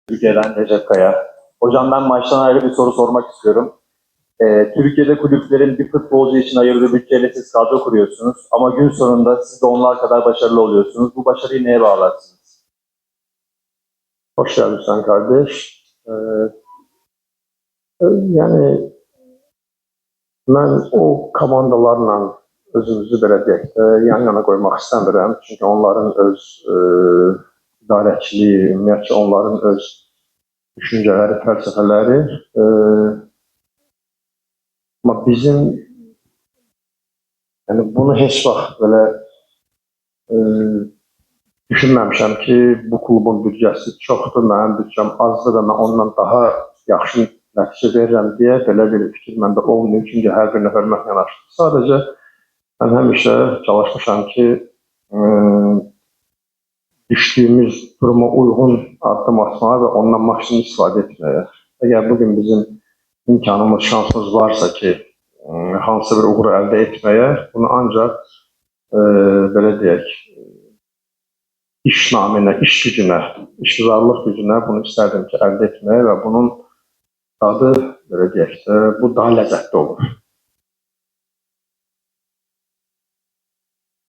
Türkiye'den Recep Kaya. Hocam ben maçtan ayrı bir soru sormak istiyorum. Türkiye'de kulüplerin bir futbolcu için ayırdığı bütçeyle siz kadro kuruyorsunuz. Ama gün sonunda siz de onlar kadar başarılı oluyorsunuz. Bu başarıyı neye bağlarsınız? Hoş geldin sen kardeş. Yani ben o komandalarla özümüzü belə deyək də yan-yana qoymaq istəmirəm. Çünki onların öz idarəçiliyi, ümumiyyətlə onların öz düşüncələri, fəlsəfələri. Amma bizim yəni bunu heç vaxt belə düşünməmişəm ki, bu klubun büdcəsi çoxdur, mənim büdcəm azdır və mən ondan daha yaxşı nəticə verirəm deyə belə bir fikir məndə olmuyor. Çünki hər birinə hörmətlə yanaşdım. Sadəcə mən həmişə çalışmışam ki, düşdüyümüz duruma uyğun addım atmağa və ondan maksimum istifadə etməyə. Əgər bugün bizim imkanımız, şansımız varsa ki, hansısa bir uğur əldə etməyə, bunu ancaq belə deyək, iş naminə, iş gücünə, işgüzarlıq gücünə bunu istərdim ki, əldə etməyə və bunun dadı, belə deyək də, bu daha ləzzətli olur.